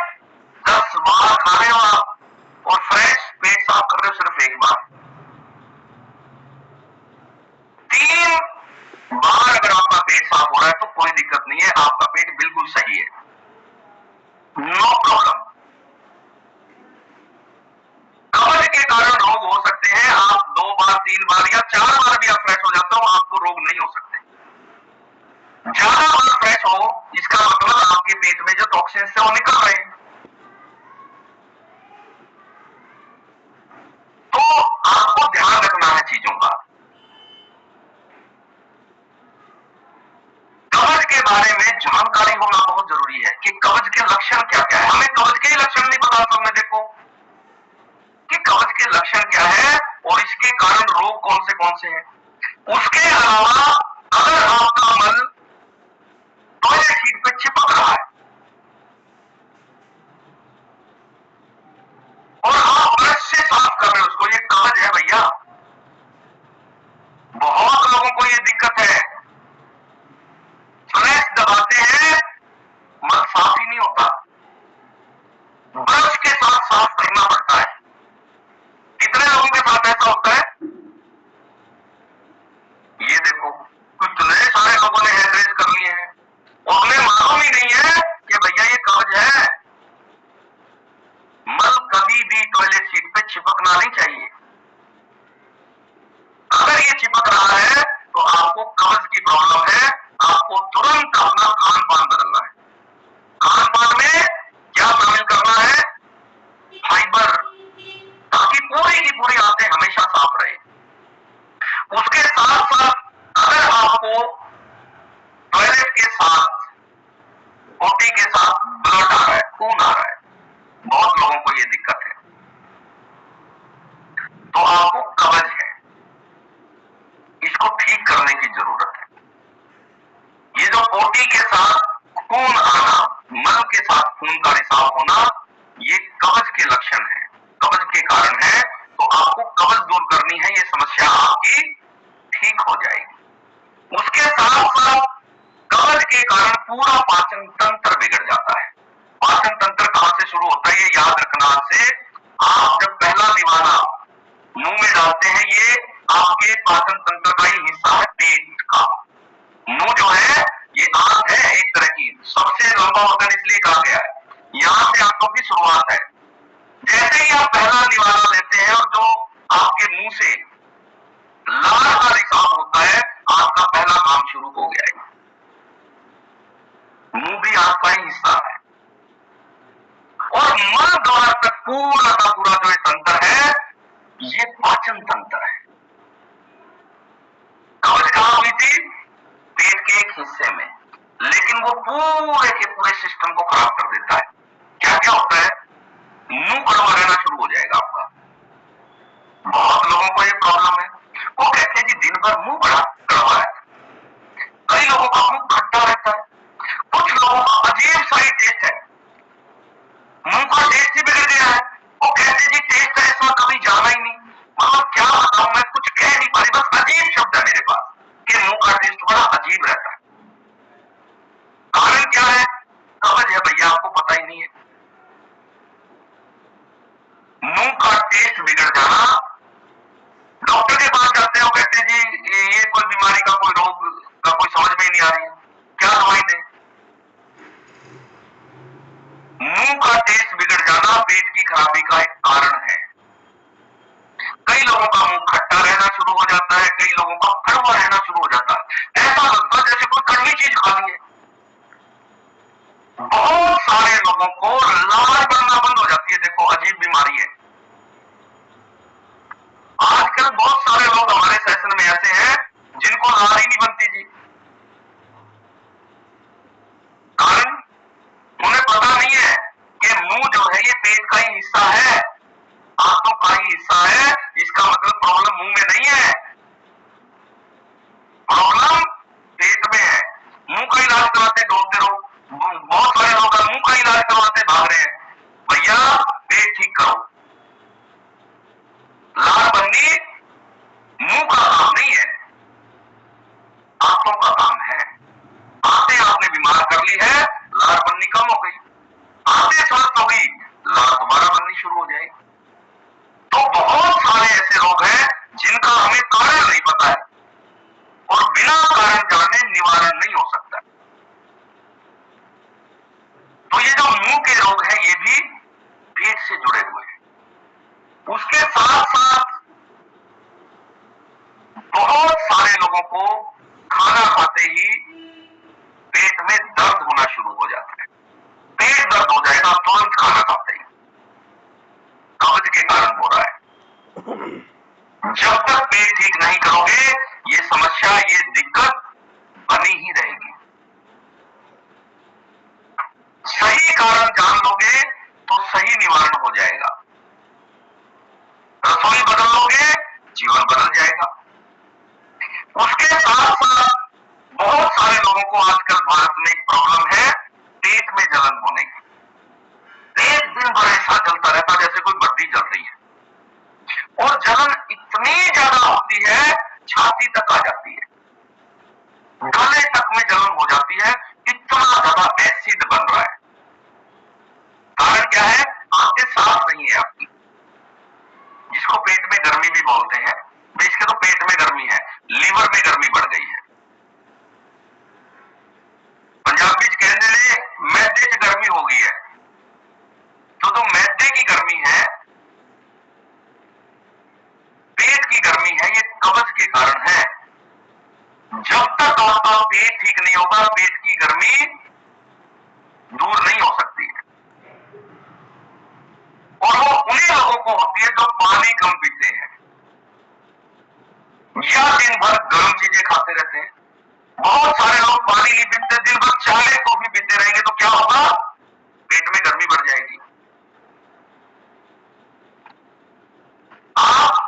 [SPEAKER 1] 10 बार खा रहे हो आप और फ्रेश पेट साफ कर रहे हो सिर्फ 1 बार। 3 बार अगर आपका पेट साफ हो रहा है तो कोई दिक्कत नहीं है, आपका पेट बिल्कुल सही है, नो प्रॉब्लम। कब्ज के कारण रोग हो सकते हैं, आप 2 बार 3 बार या 4 बार भी आप फ्रेश हो जाते हो, आपको रोग नहीं हो सकते। ज्यादा बार फ्रेश हो इसका मतलब आपके पेट में जो टॉक्सिन्स है वो निकल रहे हैं। तो आपको ध्यान रखना है चीजों का। कब्ज के बारे में जानकारी होना बहुत जरूरी है कि कब्ज के लक्षण क्या क्या है। हमें कब्ज के लक्षण नहीं पता, तो हमें देखो कि कब्ज के लक्षण क्या है और इसके कारण रोग कौन से हैं। उसके अलावा अगर आपका मल टॉयलेट सीट पे चिपक रहा है और आप खराब होना ये कब्ज के लक्षण है, कब्ज के कारण है। तो आपको कब्ज दूर करनी है, ये समस्या आपकी ठीक हो जाएगी। उसके साथ साथ कब्ज के कारण पूरा पाचन तंत्र बिगड़ जाता है। पाचन तंत्र कहां से शुरू होता है ये याद रखना। से आप जब पहला निवाला मुंह में डालते हैं, ये आपके पाचन तंत्र का ही हिस्सा है, पेट का। मुंह जो है ये आंत है एक तरह की, सबसे लंबा ऑर्गन इसलिए कहा गया है, यहां से आंतों की शुरुआत है। जैसे ही आप पहला निवाला लेते हैं और जो आपके मुंह से लार का रिसाव होता है, आपका पहला काम शुरू हो गया है। मुंह भी आपका ही हिस्सा है और मल द्वार तक पूरा का पूरा जो तंत्र है ये पाचन तंत्र है। कब्ज कहां हुई थी? पेट के एक हिस्से में, लेकिन वो पूरे के पूरे सिस्टम को खराब कर देता है। क्या क्या होता है? मुंह कड़वा रहना शुरू हो जाएगा आपका। बहुत लोगों को ये प्रॉब्लम है, वो कहते हैं जी दिन भर मुंह बड़ा कड़वा है। कई लोगों का मुंह खट्टा रहता है, कुछ लोगों का अजीब सा ही टेस्ट है, मुंह का टेस्ट ही बिगड़ गया है। वो कहते जी टेस्ट ऐसा कभी जाना ही नहीं। मतलब क्या बताऊं, मैं कुछ कह नहीं पा रही, बस अजीब शब्द है मेरे पास कि मुंह का टेस्ट बड़ा अजीब रहता है। कारण क्या है? कब्ज है भैया, आपको पता ही नहीं है। मुंह का टेस्ट बिगड़ जाना, डॉक्टर के पास जाते हो, कहते हैं जी ये कोई बीमारी का कोई रोग का कोई समझ में ही नहीं आ रही है, क्या दवाई दें? मुंह का टेस्ट बिगड़ जाना पेट की खराबी का एक कारण है। कई लोगों का मुंह खट्टा रहना शुरू हो जाता है, कई लोगों का कड़वा रहना शुरू हो जाता है। ऐसा लगता है जैसे कोई कड़वी चीज खा ली है। बहुत सारे लोगों को लार बनना बंद हो जाती है। देखो अजीब बीमारी है। आजकल बहुत सारे लोग हमारे सेशन में ऐसे हैं जिनको लार ही नहीं बनती जी। कारण उन्हें पता नहीं है कि मुंह जो है ये पेट का ही हिस्सा है, आंतों का ही हिस्सा है। इसका मतलब प्रॉब्लम मुंह में नहीं है, प्रॉब्लम पेट में है। मुंह का इलाज कराते ढूंढते रहो, बहुत सारे लोग मुंह का इलाज करवाते भाग रहे हैं। भैया पेट ठीक करो। लार बननी मुंह का काम नहीं है, आंतों का काम है। आंतें आपने बीमार कर ली है, लार बननी कम हो गई। आंतें स्वस्थ हो गई, लार दोबारा बननी शुरू हो जाएगी। तो बहुत सारे ऐसे रोग हैं जिनका हमें कारण नहीं पता है और बिना कारण जाने निवारण नहीं हो सकता। तो ये जो मुंह के रोग हैं ये भी पेट से जुड़े हुए हैं। उसके साथ साथ बहुत सारे लोगों को खाना खाते ही पेट में दर्द होना शुरू हो जाता है। पेट दर्द हो जाएगा तुरंत खाना खाते ही, कब्ज के कारण हो रहा है। जब तक पेट ठीक नहीं करोगे ये समस्या, ये दिक्कत बनी ही रहेगी। सही कारण जान लोगे तो सही निवारण हो जाएगा। रसोई बदल लोगे जीवन बदल जाएगा। उसके साथ साथ बहुत सारे लोगों को आजकल भारत में एक प्रॉब्लम है पेट में जलन होने की। पेट दिन भर ऐसा जलता रहता है जैसे कोई बत्ती जल रही है और जलन इतनी ज्यादा होती है छाती तक आ जाती है, गले तक में जलन हो जाती है। इतना ज्यादा एसिड बन रहा है। कारण क्या है? आंतें साफ नहीं है आपकी, जिसको पेट में गर्मी भी बोलते हैं। इसके तो पेट में गर्मी है, लीवर में गर्मी बढ़ गई है। पंजाबी कहने लगे मैदे से गर्मी हो गई है। तो जो मैदे की गर्मी है, पेट की गर्मी है, ये कब्ज के कारण है। जब तक आपका पेट ठीक नहीं होगा पेट की गर्मी दूर नहीं हो सकती है। और वो उन्हीं लोगों को होती है जो पानी कम पीते हैं या दिन भर गर्म चीजें खाते रहते हैं। बहुत सारे लोग पानी नहीं पीते, दिन भर चाय कॉफी पीते रहेंगे तो क्या होगा? पेट में गर्मी बढ़ जाएगी। आप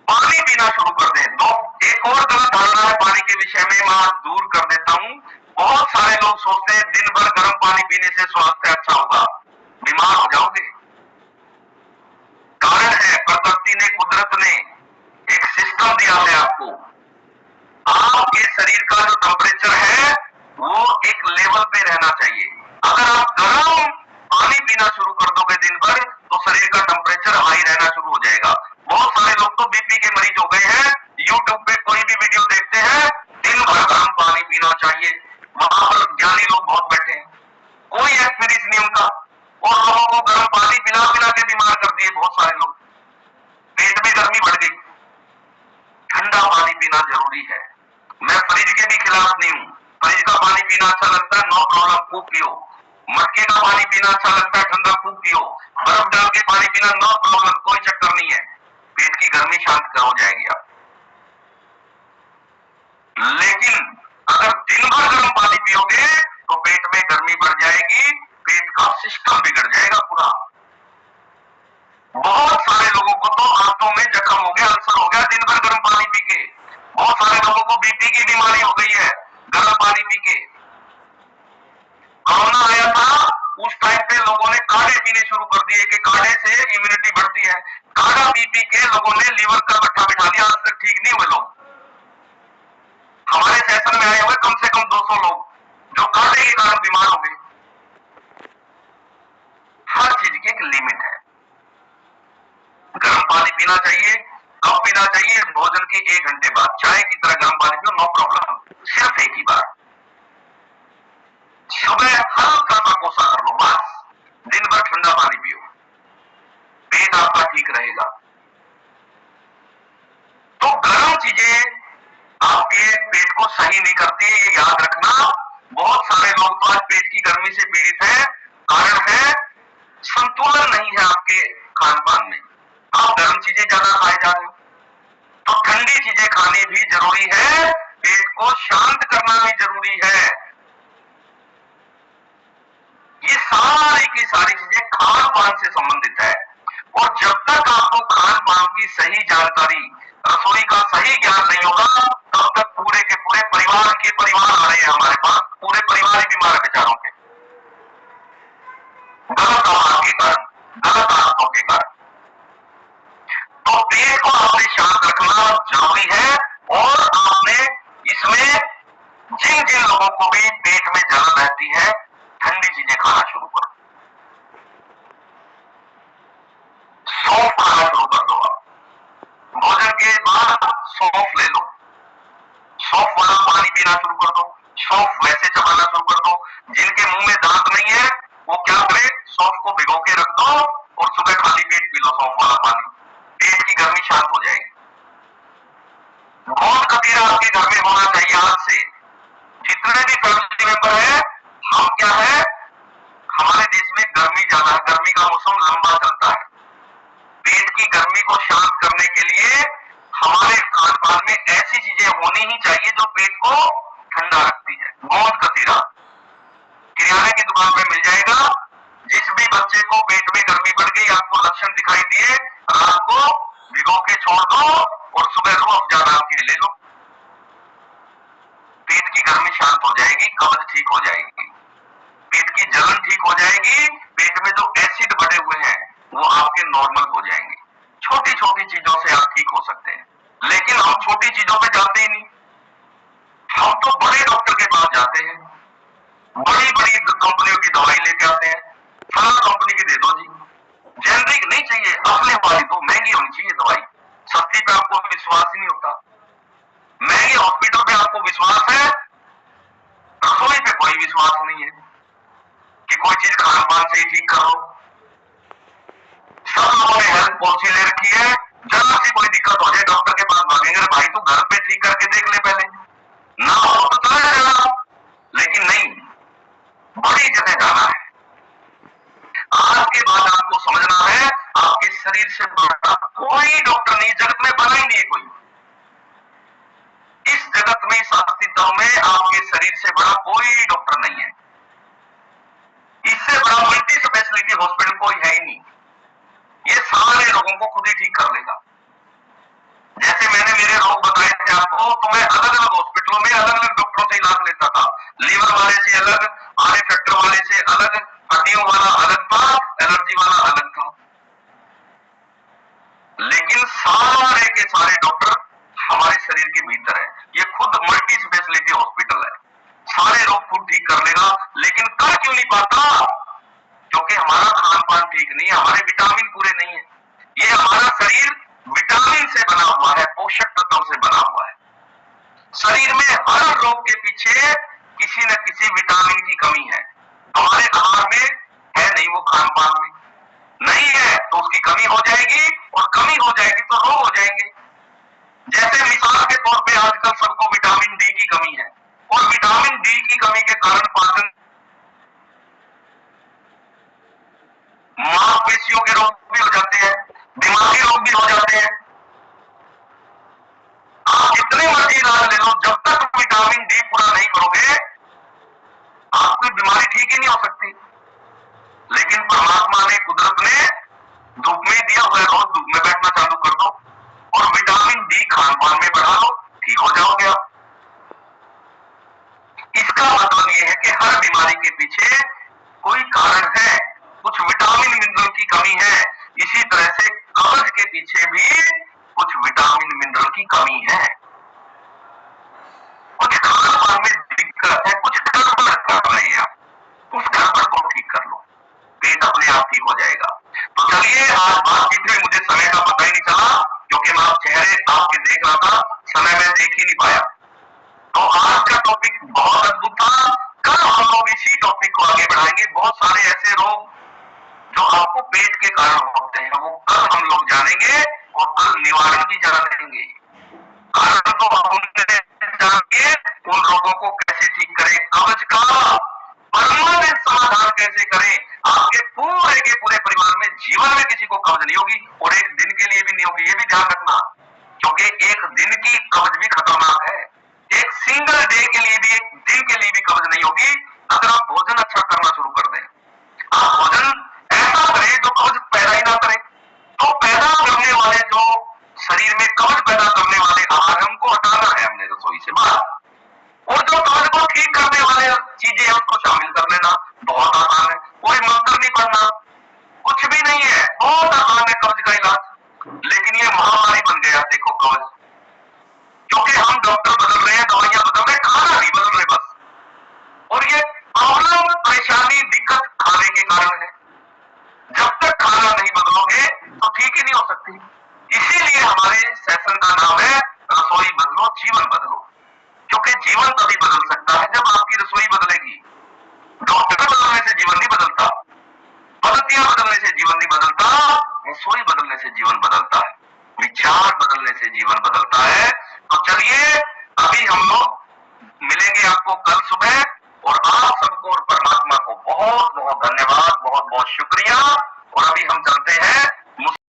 [SPEAKER 1] पानी पीना शुरू कर दें। तो एक और गलत धारणा है पानी के विषय में, मैं आज दूर कर देता हूं। बहुत सारे लोग सोचते हैं दिन भर गर्म पानी पीने से स्वास्थ्य अच्छा होगा। पीना शुरू कर दोगे दिन भर तो शरीर का टेम्परेचर हाई रहना शुरू हो जाएगा। बहुत सारे लोग तो बीपी के मरीज हो गए हैं। यूट्यूब पे कोई भी वीडियो देखते हैं, दिन भर गर्म पानी पीना चाहिए, वहां पर ज्ञानी लोग बहुत बैठे हैं, कोई एक्सपीरियंस नहीं उनका, और लोगों को गर्म पानी पिला पिला के बीमार कर दिए बहुत सारे लोग। पेट में गर्मी बढ़ गई। ठंडा पानी पीना जरूरी है। मैं फ्रिज के भी खिलाफ नहीं हूँ, फ्रिज का पानी पीना अच्छा लगता है, नो प्रॉब्लम, खूब पियो। मटके का पानी पीना अच्छा लगता है, ठंडा खूब पियो। बर्फ डाल के पानी पीना नो प्रॉब्लम, कोई चक्कर नहीं है, पेट की गर्मी शांत हो जाएगी आप। लेकिन अगर दिन भर गर्म पानी पियोगे तो पेट में गर्मी बढ़ जाएगी, पेट का सिस्टम बिगड़ जाएगा पूरा। बहुत सारे लोगों को तो आंतों में जख्म हो गया, अल्सर हो गया दिन भर गर्म पानी पी के। बहुत सारे लोगों को बीपी की बीमारी हो गई है गर्म पानी पी के। कोरोना आया था, उस टाइम पे लोगों ने काढ़े पीने शुरू कर दिए कि काढ़े से इम्यूनिटी बढ़ती है। काढ़ा पी पी के लोगों ने लीवर का गड्ढा बिठा दिया, आज तक ठीक नहीं हुए लोग। हमारे सेशन में आए हुए कम से कम 200 लोग जो काढ़े के कारण बीमार हो गए। हर चीज की एक लिमिट है। गर्म पानी पीना चाहिए, कब पीना चाहिए? भोजन के 1 घंटे बाद चाय की तरह गर्म पानी पियो, नो प्रॉब्लम, सिर्फ एक ही बार। सुबह हल्का सा कोसा कर लो बस, दिन भर ठंडा पानी पियो, पेट आपका ठीक रहेगा। तो गर्म चीजें आपके पेट को सही नहीं करती, ये याद रखना। बहुत सारे लोग तो आज पेट की गर्मी से पीड़ित हैं, कारण है संतुलन नहीं है आपके खान पान में। आप गर्म चीजें ज्यादा खाए जा रहे हो, तो ठंडी चीजें खानी भी जरूरी है, पेट को शांत करना भी जरूरी है। ये सारी की सारी चीजें खान पान से संबंधित है, और जब तक आपको खान पान की सही जानकारी, रसोई का सही ज्ञान नहीं होगा, तब तक पूरे के पूरे परिवार के परिवार आ रहे हैं हमारे पास, पूरे परिवार ही बीमार है बेचारों के, गलत आहार के कारण, गलत आदतों के कारण। तो पेट को आपने शांत रखना जरूरी है, और आपने इसमें जिन जिन लोगों को भी पेट में जलन रहती है, ठंडी चीजें खाना शुरू करो, सौंफ खाना शुरू कर दो। आप भोजन के बाद सौंफ ले लो, सौंफ वाला पानी पीना शुरू कर दो, सौंफ वैसे चबाना शुरू कर दो। जिनके मुंह में दांत नहीं है वो क्या करे, सौंफ को भिगो के रख दो और सुबह खाली पेट पी लो सौंफ वाला पानी, पेट की गर्मी शांत हो जाएगी। गोंद कतीरा आपके घर में होना चाहिए आज से। जितने भी फैमिली मेंबर है, हम क्या है, हमारे देश में गर्मी ज्यादा है, गर्मी का मौसम लंबा चलता है। पेट की गर्मी को शांत करने के लिए हमारे खान पान में ऐसी चीजें होनी ही चाहिए जो पेट को ठंडा रखती है। गोंद कतीरा किराने की दुकान पे मिल जाएगा। जिस भी बच्चे को पेट में गर्मी बढ़ गई, आपको लक्षण दिखाई दिए, रात को भिगो के छोड़ दो और सुबह रूह अफ़ज़ा नाम की ले लो, पेट की गर्मी शांत हो जाएगी, कब्ज ठीक हो जाएगी, पेट की जलन ठीक हो जाएगी, पेट में जो एसिड बढ़े हुए हैं वो आपके नॉर्मल हो जाएंगे। छोटी छोटी चीजों से आप ठीक हो सकते हैं, लेकिन हम छोटी चीजों पे जाते ही नहीं। हम तो बड़े डॉक्टर के पास जाते हैं, बड़ी बड़ी कंपनियों की दवाई लेके आते हैं, फला कंपनी की दे दो जी, जेनरिक नहीं चाहिए, असली वाली दो, महंगी होनी चाहिए दवाई, सस्ती पे आपको विश्वास ही नहीं होता। महंगे हॉस्पिटल पे आपको विश्वास है, रसोई पे कोई विश्वास नहीं है कि कोई चीज खान पान से ही ठीक करो। सब लोगों ने हेल्थ पॉलिसी ले रखी है, जरा सी कोई दिक्कत हो जाए डॉक्टर के पास भागेंगे, भाई तू घर पे ठीक करके देख ले पहले, ना हो तो चले जाना, लेकिन नहीं, बड़ी जगह जाना है। आज के बाद आपको समझना है, आपके शरीर से बड़ा कोई डॉक्टर नहीं, जगत में बना ही नहीं है कोई। इस जगत में, इस अस्तित्व में आपके शरीर से बड़ा कोई डॉक्टर नहीं है। इससे बड़ा मल्टी स्पेशलिटी हॉस्पिटल कोई है ही नहीं। ये सारे लोगों को खुद ही ठीक कर लेगा। जैसे मैंने मेरे रोग बताए थे आपको, तो मैं अलग अलग हॉस्पिटलों में अलग अलग डॉक्टरों से इलाज लेता था। लीवर वाले से अलग, आर्य फैक्टर वाले से अलग, हड्डियों वाला अलग था, एलर्जी वाला अलग था, लेकिन सारे के सारे डॉक्टर हमारे शरीर के भीतर है। ये खुद मल्टी स्पेशलिटी हॉस्पिटल है, सारे रोग खुद ठीक कर लेगा। लेकिन कर क्यों नहीं पाता? क्योंकि हमारा खान ठीक नहीं है, हमारे विटामिन पूरे नहीं है। ये हमारा शरीर विटामिन से बना हुआ है, पोषक तत्व से बना हुआ है। शरीर में हर रोग के पीछे किसी न किसी विटामिन की कमी है। हमारे आहार में है नहीं, वो खान पान में नहीं है, तो उसकी कमी हो जाएगी, और कमी हो जाएगी तो रोग हो जाएंगे। जैसे मिसाल के तौर पे आजकल सबको विटामिन डी की कमी है, और विटामिन डी की कमी के कारण पाचन, मांसपेशियों के रोग भी हो जाते हैं, दिमागी रोग भी हो जाते हैं। आप जितने मर्जी इलाज ले लो, जब तक विटामिन डी पूरा नहीं करोगे आपकी बीमारी ठीक ही नहीं हो सकती। लेकिन परमात्मा ने, कुदरत ने धूप में दिया हुआ है, रोज धूप में बैठना चालू कर दो और विटामिन डी खान पान में बढ़ा लो, ठीक हो जाओगे आप। इसका मतलब यह है कि हर बीमारी के पीछे कोई कारण है, कुछ विटामिन मिनरल की कमी है। इसी तरह से कब्ज के पीछे भी कुछ विटामिन मिनरल की कमी है, कुछ खान पान में दिक्कत है, कुछ गड़बड़ कर रहे हैं आप, उस गड़बड़ को ठीक कर लो, पेट अपने आप ठीक हो जाएगा। तो चलिए, आज बातचीत में मुझे समय का पता ही नहीं चला, क्योंकि मैं चेहरे आपके देख रहा था, समय में देख ही नहीं पाया। तो आज का टॉपिक बहुत अद्भुत था। कल हम लोग इसी टॉपिक को आगे बढ़ाएंगे। बहुत सारे ऐसे रोग जो आपको पेट के कारण होते हैं, वो कल हम लोग जानेंगे, और कल निवारण भी जानेंगे। कारण तो हमने जान के उन रोगों को कैसे ठीक करें, कब्ज का परमानेंट समाधान कैसे करें, आपके पूरे के पूरे परिवार में, जीवन में किसी को कब्ज नहीं होगी, और एक दिन के लिए भी नहीं होगी, ये भी ध्यान रखना, क्योंकि एक दिन की कब्ज भी खतरनाक है। एक सिंगल डे के लिए भी, एक दिन के लिए भी कब्ज नहीं होगी अगर आप भोजन अच्छा करना शुरू कर दें। आप भोजन ऐसा करें जो कब्ज पैदा ही ना करे। तो पैदा करने वाले, जो शरीर में कब्ज पैदा करने वाले आहार, हमको हटाना है हमने रसोई से बाहर, और जो कब्ज को ठीक करने वाले चीजें हैं उसको शामिल कर लेना। बहुत आसान है, कोई मंत्र नहीं पढ़ना, कुछ भी नहीं है, बहुत आसान है कब्ज का इलाज। लेकिन ये महामारी बन गया, देखो कब्ज, क्योंकि हम डॉक्टर बदल रहे हैं, दवाइयां बदल रहे हैं, खाना नहीं बदल रहे बस। और ये प्रॉब्लम, परेशानी, दिक्कत खाने के कारण है। जब तक खाना नहीं बदलोगे तो ठीक ही नहीं हो सकती। इसीलिए हमारे सेशन का नाम है रसोई बदलो, जीवन बदलो, क्योंकि जीवन तभी बदल सकता है जब आपकी रसोई बदलेगी। डॉक्टर बदलने से जीवन नहीं बदलता, पद्धतियां बदलने से जीवन नहीं बदलता, रसोई बदलने से जीवन बदलता है, विचार बदलने से जीवन बदलता है। तो चलिए, अभी हम लोग मिलेंगे आपको कल सुबह, और आप सबको और परमात्मा को बहुत बहुत धन्यवाद, बहुत बहुत शुक्रिया। और अभी हम चलते हैं